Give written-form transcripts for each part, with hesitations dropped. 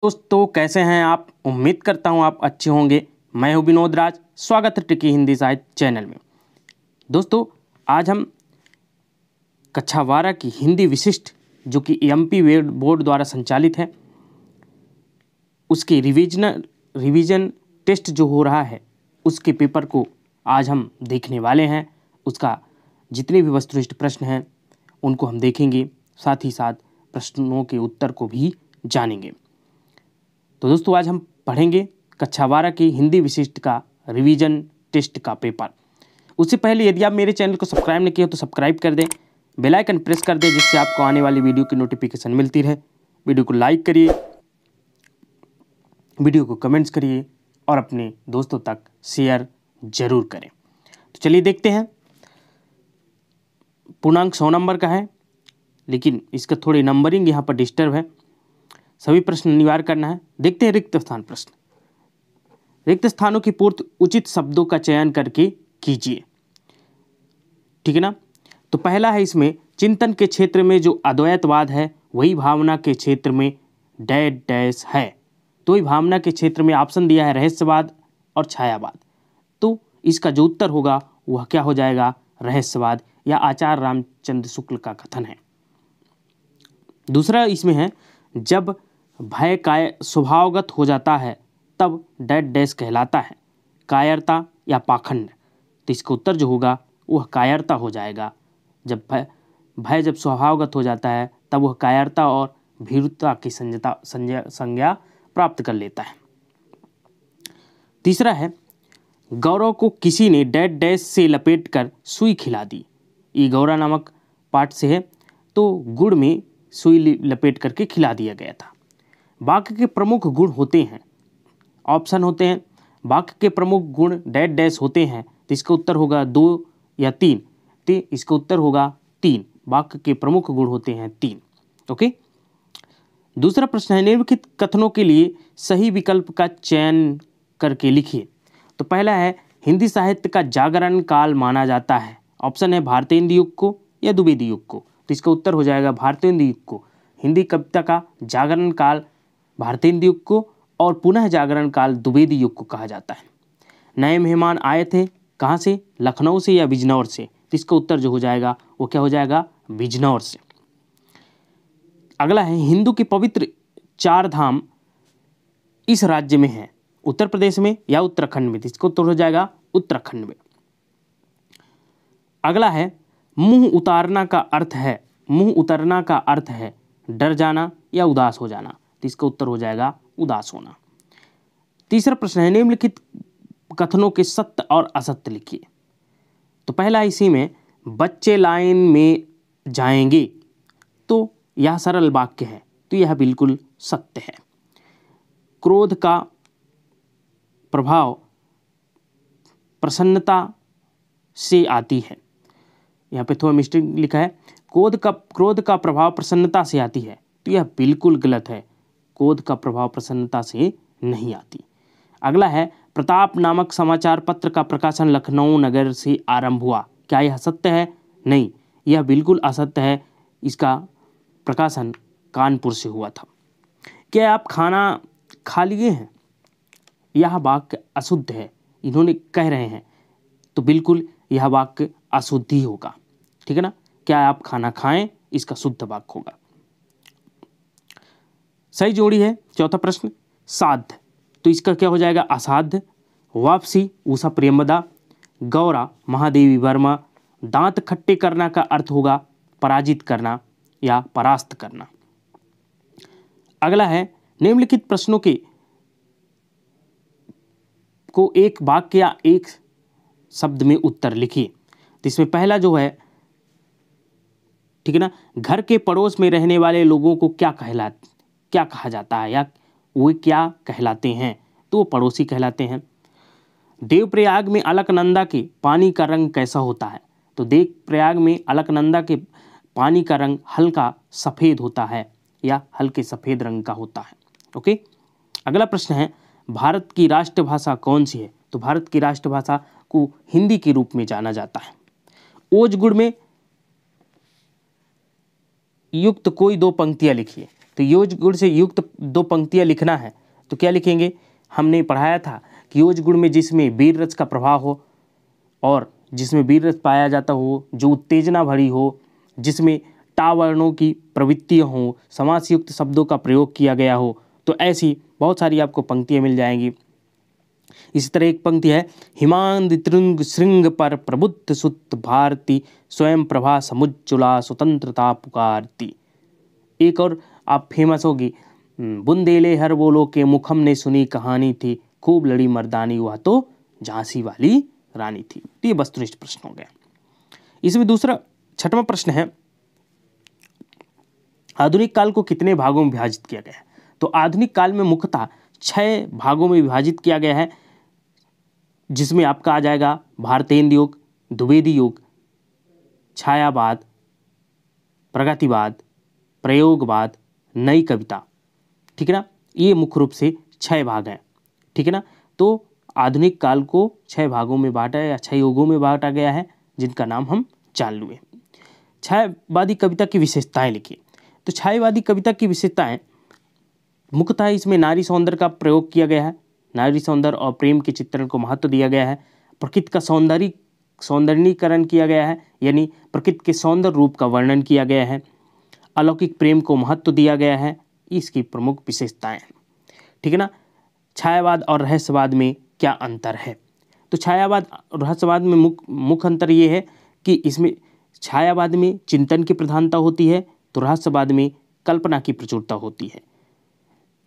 दोस्तों कैसे हैं आप। उम्मीद करता हूं आप अच्छे होंगे। मैं हूं विनोद राज, स्वागत है ट्रिकी हिंदी साहित्य चैनल में। दोस्तों आज हम कक्षा 12 की हिंदी विशिष्ट जो कि एमपी बोर्ड द्वारा संचालित है उसके रिवीजन टेस्ट जो हो रहा है उसके पेपर को आज हम देखने वाले हैं। उसका जितने भी वस्तुनिष्ठ प्रश्न हैं उनको हम देखेंगे, साथ ही साथ प्रश्नों के उत्तर को भी जानेंगे। तो दोस्तों आज हम पढ़ेंगे कक्षा 12 की हिंदी विशिष्ट का रिवीजन टेस्ट का पेपर। उससे पहले यदि आप मेरे चैनल को सब्सक्राइब नहीं किए हो तो सब्सक्राइब कर दें, बेल आइकन प्रेस कर दें जिससे आपको आने वाली वीडियो की नोटिफिकेशन मिलती रहे। वीडियो को लाइक करिए, वीडियो को कमेंट्स करिए और अपने दोस्तों तक शेयर जरूर करें। तो चलिए देखते हैं। पूर्णांक 100 नंबर का है, लेकिन इसका थोड़ी नंबरिंग यहाँ पर डिस्टर्ब है। सभी प्रश्न अनिवार्य करना है। देखते हैं रिक्त स्थान प्रश्न। रिक्त स्थानों की पूर्ति उचित शब्दों का चयन करके कीजिए, ठीक है ना। तो पहला है इसमें चिंतन के क्षेत्र में जो अद्वैतवाद है वही भावना के क्षेत्र में डैश डैश है। तो वही भावना के क्षेत्र में ऑप्शन दिया है रहस्यवाद और छायावाद। तो इसका जो उत्तर होगा वह क्या हो जाएगा, रहस्यवाद, या आचार्य रामचंद्र शुक्ल का कथन है। दूसरा इसमें है जब भय स्वभावगत हो जाता है तब डैश डैश कहलाता है, कायरता या पाखंड। तो इसका उत्तर जो होगा वह कायरता हो जाएगा। जब भय जब स्वभावगत हो जाता है तब वह कायरता और भीरुता की संज्ञा प्राप्त कर लेता है। तीसरा है गौरव को किसी ने डैश डैश से लपेटकर सुई खिला दी। ये गौरा नामक पाठ से है। तो गुड़ में सुई लपेट करके खिला दिया गया था। वाक्य के प्रमुख गुण होते हैं, ऑप्शन होते हैं वाक्य के प्रमुख गुण डैश डैश होते हैं। तो इसका उत्तर होगा 2 या 3। तो इसका उत्तर होगा 3। वाक्य के प्रमुख गुण होते हैं 3। ओके। दूसरा प्रश्न है निम्नलिखित कथनों के लिए सही विकल्प का चयन करके लिखिए। तो पहला है हिंदी साहित्य का जागरण काल माना जाता है। ऑप्शन है भारतेंदु युग को या द्विवेदी युग को। तो इसका उत्तर हो जाएगा भारतेंदु युग को। हिंदी कविता का जागरण काल भारतेंदु युग को और पुनः जागरण काल द्विवेदी युग को कहा जाता है। नए मेहमान आए थे कहाँ से, लखनऊ से या बिजनौर से। तो इसका उत्तर जो हो जाएगा वो क्या हो जाएगा, बिजनौर से। अगला है हिंदू के पवित्र 4 धाम इस राज्य में है, उत्तर प्रदेश में या उत्तराखंड में। तो इसका उत्तर हो जाएगा उत्तराखंड में। अगला है मुंह उतारना का अर्थ है डर जाना या उदास हो जाना। तो इसका उत्तर हो जाएगा उदास होना। तीसरा प्रश्न है निम्नलिखित कथनों के सत्य और असत्य लिखिए। तो पहला इसी में बच्चे लाइन में जाएंगे। तो यह सरल वाक्य है, तो यह बिल्कुल सत्य है। क्रोध का प्रभाव प्रसन्नता से आती है। यहाँ पे थोड़ा मिस्टेक लिखा है, क्रोध का प्रभाव प्रसन्नता से आती है। तो यह बिल्कुल गलत है। क्रोध का प्रभाव प्रसन्नता से नहीं आती। अगला है प्रताप नामक समाचार पत्र का प्रकाशन लखनऊ नगर से आरंभ हुआ। क्या यह सत्य है? नहीं, यह बिल्कुल असत्य है। इसका प्रकाशन कानपुर से हुआ था। क्या आप खाना खा लिए हैं? यह वाक्य अशुद्ध है, इन्होंने कह रहे हैं। तो बिल्कुल यह वाक्य अशुद्ध ही होगा, ठीक है ना। क्या आप खाना खाएं, इसका शुद्ध वाक्य होगा। सही जोड़ी है। चौथा प्रश्न साध्य। तो इसका क्या हो जाएगा, असाध्य। वापसी उषा प्रेमदा, गौरा महादेवी वर्मा। दांत खट्टे करना का अर्थ होगा पराजित करना या परास्त करना। अगला है निम्नलिखित प्रश्नों को एक वाक्य या एक शब्द में उत्तर लिखिए। तो इसमें पहला जो है, ठीक है ना, घर के पड़ोस में रहने वाले लोगों को क्या कहा जाता है या वो क्या कहलाते हैं? तो वो पड़ोसी कहलाते हैं। देवप्रयाग में अलकनंदा के पानी का रंग कैसा होता है? तो देवप्रयाग में अलकनंदा के पानी का रंग हल्का सफ़ेद होता है या हल्के सफ़ेद रंग का होता है। ओके। अगला प्रश्न है भारत की राष्ट्रभाषा कौन सी है? तो भारत की राष्ट्रभाषा को हिंदी के रूप में जाना जाता है। ओज गुड़ में युक्त कोई 2 पंक्तियां लिखिए। तो योज गुण से युक्त 2 पंक्तियाँ लिखना है तो क्या लिखेंगे? हमने पढ़ाया था कि योज गुण में जिसमें वीर रस का प्रभाव हो और जिसमें वीर रस पाया जाता हो, जो उत्तेजना भरी हो, जिसमें टा वर्णों की प्रवृत्तियाँ हों, समास युक्त शब्दों का प्रयोग किया गया हो, तो ऐसी बहुत सारी आपको पंक्तियाँ मिल जाएंगी। इसी तरह एक पंक्ति है, हिमांद तृंग श्रृंग पर प्रबुद्ध सुत भारती, स्वयं प्रभा समुज्ज्वला स्वतंत्रता पुकारती। एक और आप फेमस होगी, बुंदेले हर बोलो के मुखम ने सुनी कहानी थी, खूब लड़ी मर्दानी हुआ तो झांसी वाली रानी थी। तो ये वस्तुनिष्ठ प्रश्न हो गया। इसमें दूसरा 6वां प्रश्न है, आधुनिक काल को कितने भागों में विभाजित किया गया है? तो आधुनिक काल में मुख्यतः 6 भागों में विभाजित किया गया है, जिसमें आपका आ जाएगा भारतेंद्र युग, द्विवेदी युग, छायावाद, प्रगतिवाद, प्रयोगवाद, नई कविता। ठीक है ना, ये मुख्य रूप से 6 भाग हैं। ठीक है ना, तो आधुनिक काल को 6 भागों में बांटा या 6 युगों में बांटा गया है, जिनका नाम हम जान लुए। छायावादी कविता की विशेषताएं लिखिए। तो छायावादी कविता की विशेषताएं मुख्यतः इसमें नारी सौंदर्य का प्रयोग किया गया है, नारी सौंदर्य और प्रेम के चित्रण को महत्व दिया गया है, प्रकृति का सौंदर्यीकरण किया गया है, यानी प्रकृति के सौंदर्य रूप का वर्णन किया गया है, अलौकिक प्रेम को महत्व दिया गया है। इसकी प्रमुख विशेषताएं हैं। ठीक है ना, छायावाद और रहस्यवाद में क्या अंतर है? तो छायावाद और रहस्यवाद में मुख्य अंतर ये है कि इसमें छायावाद में चिंतन की प्रधानता होती है, तो रहस्यवाद में कल्पना की प्रचुरता होती है।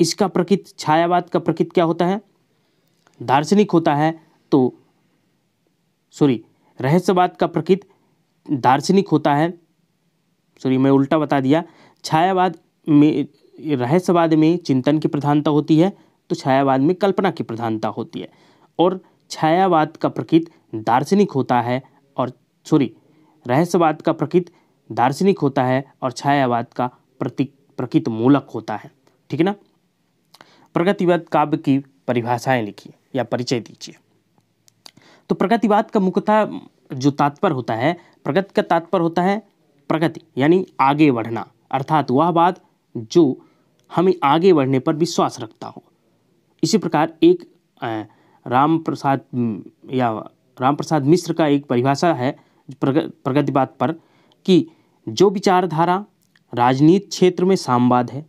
इसका प्रकृति, छायावाद का प्रकृति क्या होता है? दार्शनिक होता है, तो रहस्यवाद का प्रकृति दार्शनिक होता है। मैं उल्टा बता दिया। छायावाद में, रहस्यवाद में चिंतन की प्रधानता होती है, तो छायावाद में कल्पना की प्रधानता होती है। और छायावाद का प्रकृति दार्शनिक होता है और रहस्यवाद का प्रकृति दार्शनिक होता है और छायावाद का प्रकृति मूलक होता है। ठीक है ना। प्रगतिवाद काव्य की परिभाषाएं लिखिए या परिचय दीजिए। तो प्रगतिवाद का मुख्यतः जो तात्पर्य होता है, प्रगति का तात्पर्य होता है प्रगति यानी आगे बढ़ना, अर्थात वह बात जो हमें आगे बढ़ने पर विश्वास रखता हो। इसी प्रकार एक राम प्रसाद मिश्र का एक परिभाषा है प्रगतिवाद पर कि जो विचारधारा राजनीति क्षेत्र में साम्यवाद है,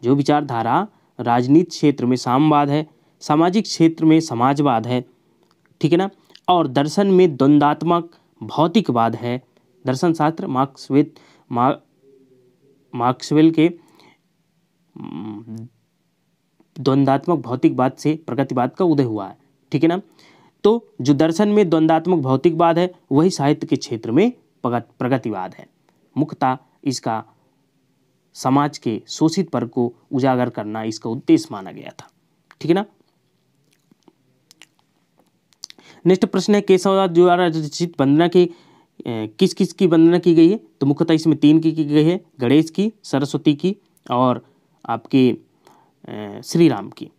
जो विचारधारा राजनीति क्षेत्र में साम्यवाद है, सामाजिक क्षेत्र में समाजवाद है, ठीक है ना, और दर्शन में द्वंद्वात्मक भौतिकवाद है। दर्शन शास्त्र मार्क्सवेल के द्वंद्वात्मक भौतिकवाद से प्रगतिवाद का उदय हुआ है। ठीक है ना। तो जो दर्शन में द्वंद्वात्मक भौतिकवाद है वही साहित्य के क्षेत्र में प्रगतिवाद है। मुख्यतः इसका समाज के शोषित वर्ग को उजागर करना इसका उद्देश्य माना गया था। ठीक है ना। नेक्स्ट प्रश्न है, केशवदास द्वारा रचित वंदना की किस किस की वंदना की गई है? तो मुख्यतः इसमें 3 की गई है, गणेश की, सरस्वती की और आपके श्री राम की।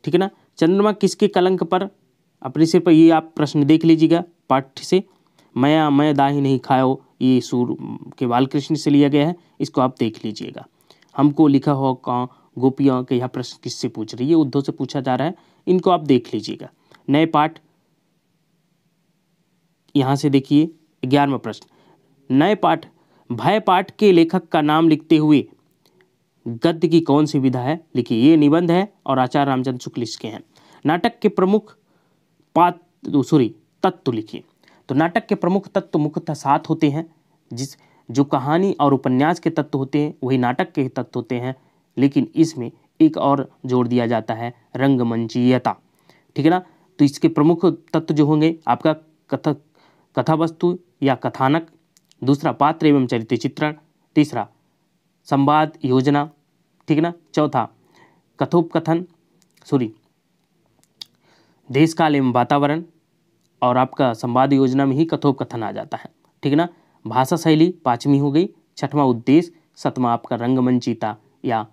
ठीक है ना। चंद्रमा किसके कलंक पर अपने सिर पर, ये आप प्रश्न देख लीजिएगा पाठ से। मैं दाही नहीं खाओ, ये सूर के बालकृष्ण से लिया गया है, इसको आप देख लीजिएगा। हमको लिखा हो कहाँ गोपियाँ के, यह प्रश्न किससे पूछ रही है? उद्धव से पूछा जा रहा है, इनको आप देख लीजिएगा। नए पाठ यहाँ से देखिए 11वां प्रश्न, नए पाठ भय पाठ के लेखक का नाम लिखते हुए गद्य की कौन सी विधा है? लिखिए। ये निबंध है और आचार्य रामचंद्र शुक्ल इसके हैं। नाटक के प्रमुख तत्व लिखिए। तो नाटक के प्रमुख तत्व मुख्यतः 7 होते हैं, जो कहानी और उपन्यास के तत्व होते हैं वही नाटक के तत्व होते हैं, लेकिन इसमें एक और जोड़ दिया जाता है, रंगमंचीयता। ठीक है ना। तो इसके प्रमुख तत्व जो होंगे आपका कथा वस्तु या कथानक, दूसरा पात्र एवं चरित्र चित्रण, तीसरा संवाद योजना, ठीक है ना, चौथा कथोपकथन देश काल एवं वातावरण, और आपका संवाद योजना में ही कथोपकथन आ जाता है। ठीक है ना। भाषा शैली 5वीं हो गई, 6वां उद्देश्य, 7वां आपका रंगमंचिता या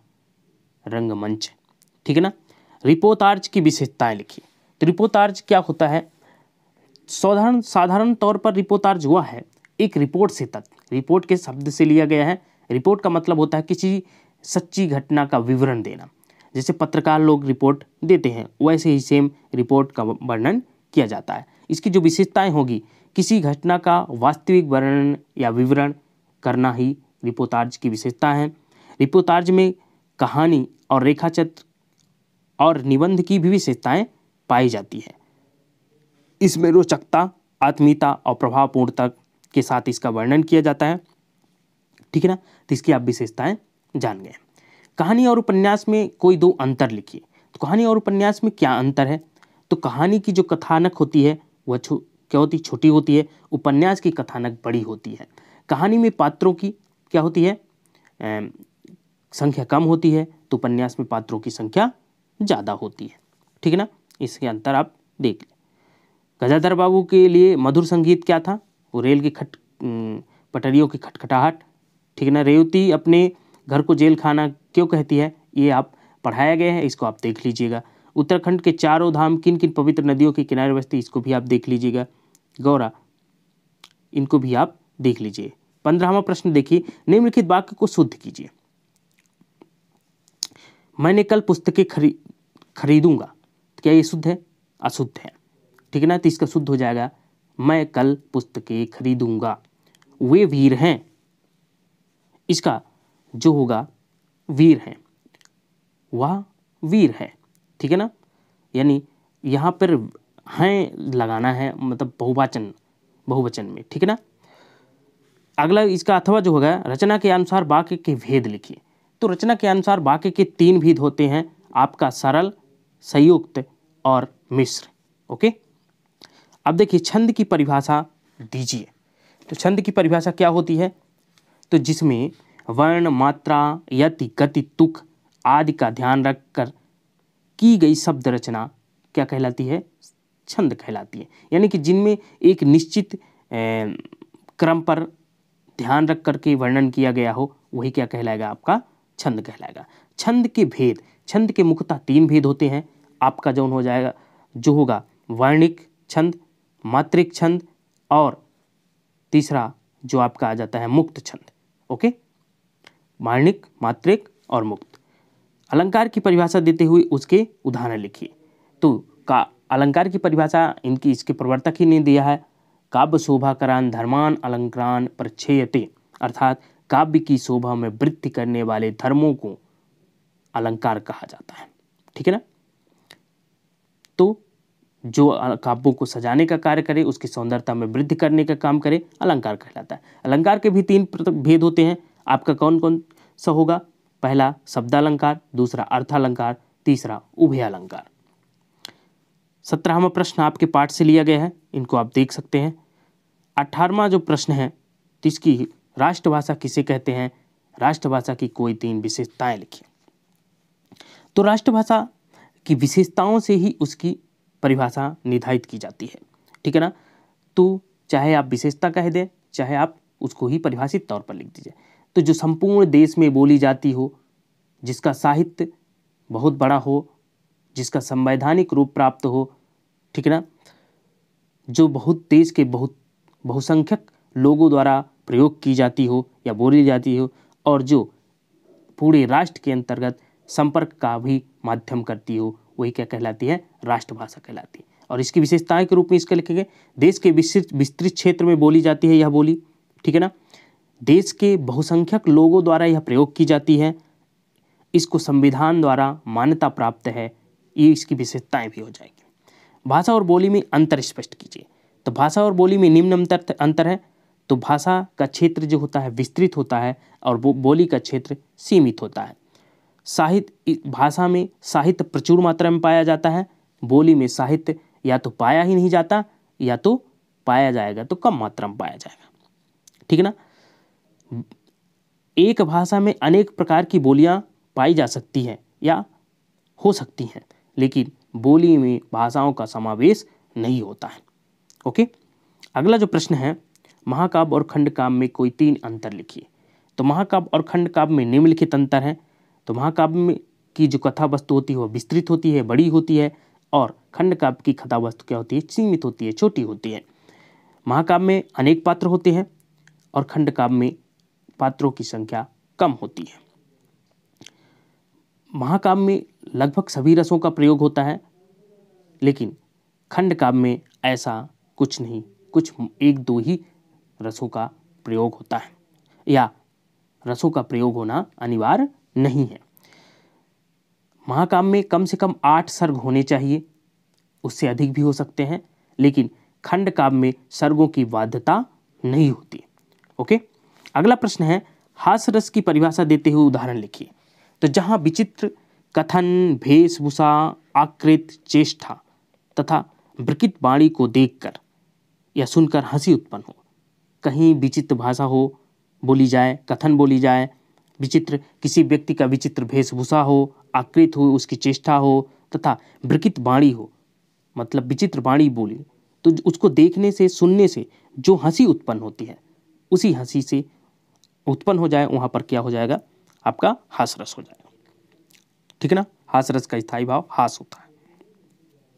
रंगमंच। ठीक है ना। रिपोर्टार्ज की विशेषताएं लिखिए। तो रिपोर्टार्ज क्या होता है? साधारण तौर पर रिपोर्टार्ज है एक रिपोर्ट से तथ्य, रिपोर्ट के शब्द से लिया गया है। रिपोर्ट का मतलब होता है किसी सच्ची घटना का विवरण देना। जैसे पत्रकार लोग रिपोर्ट देते हैं वैसे ही सेम रिपोर्ट का वर्णन किया जाता है। इसकी जो विशेषताएं होगी, किसी घटना का वास्तविक वर्णन या विवरण करना ही रिपोर्टाज की विशेषता है। रिपोर्टाज में कहानी और रेखाचित्र और निबंध की भी विशेषताएं पाई जाती है। इसमें रोचकता, आत्मीयता और प्रभावपूर्णता के साथ इसका वर्णन किया जाता है। ठीक है ना, तो इसकी आप विशेषताएं जान गए। कहानी और उपन्यास में कोई दो अंतर लिखिए। तो कहानी और उपन्यास में क्या अंतर है? तो कहानी की जो कथानक होती है वह क्या होती है, छोटी होती है। उपन्यास की कथानक बड़ी होती है। कहानी में पात्रों की क्या होती है, संख्या कम होती है, तो उपन्यास में पात्रों की संख्या ज़्यादा होती है। ठीक है ना, इसके अंतर आप देख लें। गजाधर बाबू के लिए मधुर संगीत क्या था? वो रेल की पटरियों की खटखटाहट। ठीक है ना। रेवती अपने घर को जेल खाना क्यों कहती है? ये आप पढ़ाया गया है, इसको आप देख लीजिएगा। उत्तराखंड के चारों धाम किन किन पवित्र नदियों के किनारे बसती, इसको भी आप देख लीजिएगा। गौरा, इनको भी आप देख लीजिए। 15वां प्रश्न देखिए, निम्नलिखित वाक्य को शुद्ध कीजिए। मैंने कल पुस्तकें खरीदूंगा, क्या ये शुद्ध है? अशुद्ध है। ठीक है ना, तो इसका शुद्ध हो जाएगा मैं कल पुस्तकें खरीदूंगा। वे वीर हैं, इसका जो होगा वीर हैं, वह वीर है। ठीक है ना, यानी यहाँ पर हैं लगाना है, मतलब बहुवचन में। ठीक है ना। अगला इसका अथवा जो होगा, रचना के अनुसार वाक्य के भेद लिखिए। तो रचना के अनुसार वाक्य के 3 भेद होते हैं, आपका सरल, संयुक्त और मिश्र। ओके, अब देखिए छंद की परिभाषा दीजिए। तो छंद की परिभाषा क्या होती है? तो जिसमें वर्ण, मात्रा, यति, गति, तुक आदि का ध्यान रखकर की गई शब्द रचना क्या कहलाती है? छंद कहलाती है। यानी कि जिनमें एक निश्चित क्रम पर ध्यान रख करके वर्णन किया गया हो, वही क्या कहलाएगा? आपका छंद कहलाएगा। छंद के भेद, छंद के मुख्यतः 3 भेद होते हैं। आपका जो हो जाएगा, जो होगा वर्णिक छंद, मात्रिक छंद और तीसरा जो आपका आ जाता है मुक्त छंद। ओके, वर्णिक, मात्रिक और मुक्त। अलंकार की परिभाषा देते हुए उसके उदाहरण लिखिए। तो का अलंकार की परिभाषा इनकी इसके प्रवर्तक ही ने दिया है। काव्य शोभाकरान धर्मान अलंकारान परिच्छेयते, अर्थात काव्य की शोभा में वृद्धि करने वाले धर्मों को अलंकार कहा जाता है। ठीक है ना। तो जो काव्यों को सजाने का कार्य करे, उसकी सौंदर्यता में वृद्धि करने का काम करे, अलंकार कहलाता है। अलंकार के भी 3 भेद होते हैं। आपका कौन कौन सा होगा? पहला शब्दालंकार, दूसरा अर्थालंकार, तीसरा उभयालंकार। 17वां प्रश्न आपके पाठ से लिया गया है, इनको आप देख सकते हैं। 18वां जो प्रश्न है, इसकी राष्ट्रभाषा किसे कहते हैं? राष्ट्रभाषा की कोई 3 विशेषताएं लिखिए। तो राष्ट्रभाषा की विशेषताओं से ही उसकी परिभाषा निर्धारित की जाती है। ठीक है ना। तो चाहे आप विशेषता कह दें, चाहे आप उसको ही परिभाषित तौर पर लिख दीजिए। तो जो संपूर्ण देश में बोली जाती हो, जिसका साहित्य बहुत बड़ा हो, जिसका संवैधानिक रूप प्राप्त हो, ठीक है ना, जो बहुत देश के बहुसंख्यक लोगों द्वारा प्रयोग की जाती हो या बोली जाती हो, और जो पूरे राष्ट्र के अंतर्गत संपर्क का भी माध्यम करती हो, वही क्या कहलाती है? राष्ट्रभाषा कहलाती है। और इसकी विशेषताएं के रूप में इसका लिखेंगे, देश के विस्तृत क्षेत्र में बोली जाती है यह बोली। ठीक है ना। देश के बहुसंख्यक लोगों द्वारा यह प्रयोग की जाती है, इसको संविधान द्वारा मान्यता प्राप्त है। ये इसकी विशेषताएं भी हो जाएगी। भाषा और बोली में अंतर स्पष्ट कीजिए। तो भाषा और बोली में निम्न अंतर है। तो भाषा का क्षेत्र जो होता है विस्तृत होता है और बोली का क्षेत्र सीमित होता है। साहित्य, भाषा में साहित्य प्रचुर मात्रा में पाया जाता है, बोली में साहित्य या तो पाया ही नहीं जाता या तो पाया जाएगा तो कम मात्रा में पाया जाएगा। ठीक है ना। एक भाषा में अनेक प्रकार की बोलियां पाई जा सकती हैं या हो सकती हैं, लेकिन बोली में भाषाओं का समावेश नहीं होता है। ओके, अगला जो प्रश्न है, महाकाव्य और खंडकाव्य में कोई 3 अंतर लिखिए। तो महाकाव्य और खंडकाव्य में निम्नलिखित अंतर है। तो महाकाव्य में की जो कथा वस्तु होती है वह विस्तृत होती है, बड़ी होती है, और खंडकाव्य की कथा वस्तु क्या होती है? सीमित होती है, छोटी होती है। महाकाव्य में अनेक पात्र होते हैं और खंडकाव्य में पात्रों की संख्या कम होती है। महाकाव्य में लगभग सभी रसों का प्रयोग होता है, लेकिन खंड काव्य में ऐसा कुछ नहीं, कुछ एक दो ही रसों का प्रयोग होता है, या रसों का प्रयोग होना अनिवार्य नहीं है। महाकाव्य में कम से कम 8 सर्ग होने चाहिए, उससे अधिक भी हो सकते हैं, लेकिन खंड काव्य में सर्गों की बाध्यता नहीं होती। ओके, अगला प्रश्न है, हास्य रस की परिभाषा देते हुए उदाहरण लिखिए। तो जहां विचित्र कथन, वेशभूषा, आकृति, चेष्टा तथा विकृत वाणी को देखकर या सुनकर हंसी उत्पन्न हो, कहीं विचित्र भाषा हो बोली जाए, कथन बोली जाए, विचित्र किसी व्यक्ति का विचित्र वेशभूषा हो, आकृति हो, उसकी चेष्टा हो तथा विकृत वाणी हो, मतलब विचित्र वाणी बोली, तो उसको देखने से, सुनने से जो हंसी उत्पन्न होती है, उसी हंसी से उत्पन्न हो जाए, वहाँ पर क्या हो जाएगा, आपका हास रस हो जाएगा। ठीक है ना, हास रस का स्थायी भाव हास होता है।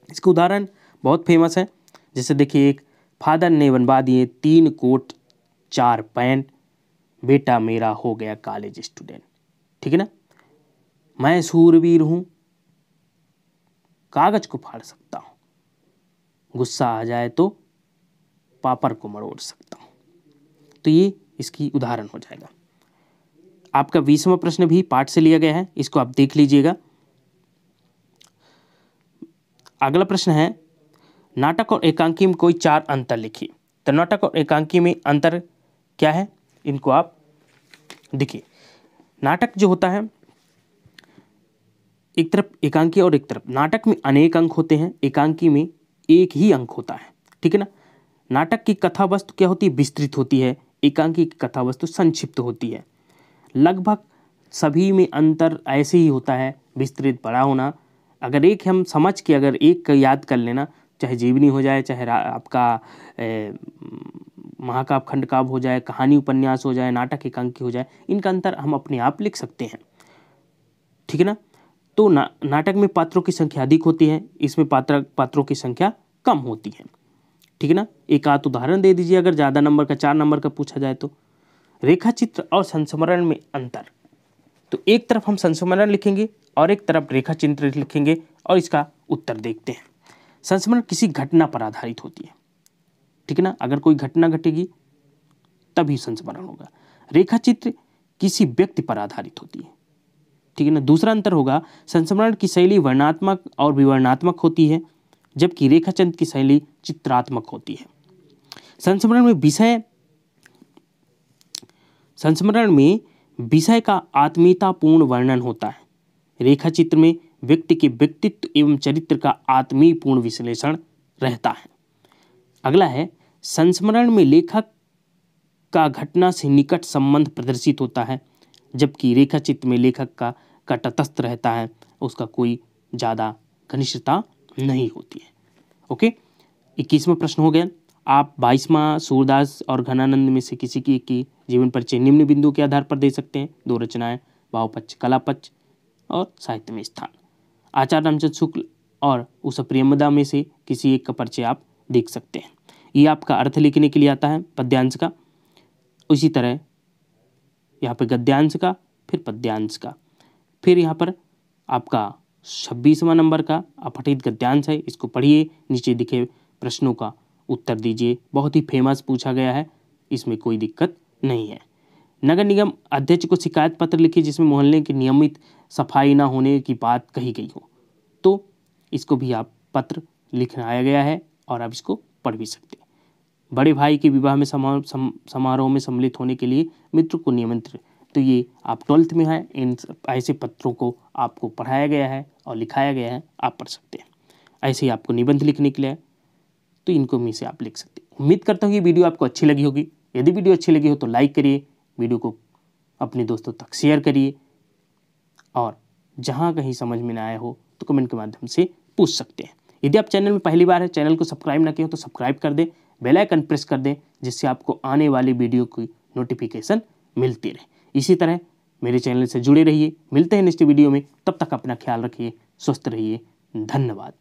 इसका उदाहरण बहुत फेमस है, जैसे देखिए, एक फादर ने बनवा दिए 3 कोट 4 पैंट, बेटा मेरा हो गया कॉलेज स्टूडेंट। ठीक है ना, मैं शूरवीर हूँ, कागज को फाड़ सकता हूँ, गुस्सा आ जाए तो पापड़ को मरोड़ सकता हूँ। तो ये इसकी उदाहरण हो जाएगा। आपका 20वां प्रश्न भी पाठ से लिया गया है, इसको आप देख लीजिएगा। अगला प्रश्न है, नाटक और एकांकी में कोई 4 अंतर लिखिए। तो नाटक और एकांकी में अंतर क्या है, इनको आप देखिए। नाटक जो होता है, एक तरफ एकांकी और एक तरफ, नाटक में अनेक अंक होते हैं, एकांकी में एक ही अंक होता है। ठीक है ना, नाटक की कथा वस्तु क्या होती है, विस्तृत होती है, एकांकी की कथा वस्तु संक्षिप्त होती है। लगभग सभी में अंतर ऐसे ही होता है, विस्तृत बड़ा होना। अगर एक हम समझ के अगर एक याद कर लेना, चाहे जीवनी हो जाए, चाहे आपका महाकाव्य खंड काव्य हो जाए, कहानी उपन्यास हो जाए, नाटक एकांकी हो जाए, इनका अंतर हम अपने आप लिख सकते हैं। ठीक है ना, तो नाटक में पात्रों की संख्या अधिक होती है, इसमें पात्रों की संख्या कम होती है। ठीक है ना, एक आध उदाहरण दे दीजिए, अगर ज़्यादा नंबर का 4 नंबर का पूछा जाए तो। रेखाचित्र और संस्मरण में अंतर, तो एक तरफ हम संस्मरण लिखेंगे और एक तरफ रेखाचित्र लिखेंगे और इसका उत्तर देखते हैं। संस्मरण किसी घटना पर आधारित होती है। ठीक है ना, अगर कोई घटना घटेगी तभी संस्मरण होगा। रेखाचित्र किसी व्यक्ति पर आधारित होती है। ठीक है ना, दूसरा अंतर होगा, संस्मरण की शैली वर्णनात्मक और विवरणात्मक होती है, जबकि रेखाचित्र की शैली चित्रात्मक होती है। संस्मरण में विषय का आत्मीयतापूर्ण वर्णन होता है। रेखाचित्र में व्यक्ति के व्यक्तित्व एवं चरित्र का आत्मीयपूर्ण विश्लेषण रहता है। अगला है, संस्मरण में लेखक का घटना से निकट संबंध प्रदर्शित होता है, जबकि रेखाचित्र में लेखक का तटस्थ रहता है, उसका कोई ज़्यादा घनिष्ठता नहीं होती है। ओके, 21वां प्रश्न हो गया। आप 22वां सूरदास और घनानंद में से किसी की जीवन परिचय निम्न बिंदु के आधार पर दे सकते हैं। 2 रचनाएं, भावपक्ष, कलापक्ष और साहित्य में स्थान। आचार्य रामचंद्र शुक्ल और उस प्रियमदा में से किसी एक का परिचय आप देख सकते हैं। ये आपका अर्थ लिखने के लिए आता है पद्यांश का, उसी तरह यहाँ पे गद्यांश का, फिर पद्यांश का, फिर यहाँ पर आपका 26वां नंबर का अपठित गद्यांश है, इसको पढ़िए, नीचे दिखे प्रश्नों का उत्तर दीजिए। बहुत ही फेमस पूछा गया है, इसमें कोई दिक्कत नहीं है। नगर निगम अध्यक्ष को शिकायत पत्र लिखिए जिसमें मोहल्ले की नियमित सफाई न होने की बात कही गई हो। तो इसको भी आप पत्र लिखाया गया है और आप इसको पढ़ भी सकते हैं। बड़े भाई के विवाह में समारोह में सम्मिलित होने के लिए मित्र को निमंत्रित, तो ये आप 12th में है, इन ऐसे पत्रों को आपको पढ़ाया गया है और लिखाया गया है, आप पढ़ सकते हैं। ऐसे ही आपको निबंध लिखने के लिए, तो इनको में से आप लिख सकते हैं। उम्मीद करता हूँ ये वीडियो आपको अच्छी लगी होगी। यदि वीडियो अच्छी लगी हो तो लाइक करिए, वीडियो को अपने दोस्तों तक शेयर करिए, और जहाँ कहीं समझ में ना आया हो तो कमेंट के माध्यम से पूछ सकते हैं। यदि आप चैनल में पहली बार है, चैनल को सब्सक्राइब ना किया हो तो सब्सक्राइब कर दें, बेल आइकन प्रेस कर दें, जिससे आपको आने वाली वीडियो की नोटिफिकेशन मिलती रहे। इसी तरह मेरे चैनल से जुड़े रहिए। मिलते हैं नेक्स्ट वीडियो में, तब तक अपना ख्याल रखिए, स्वस्थ रहिए, धन्यवाद।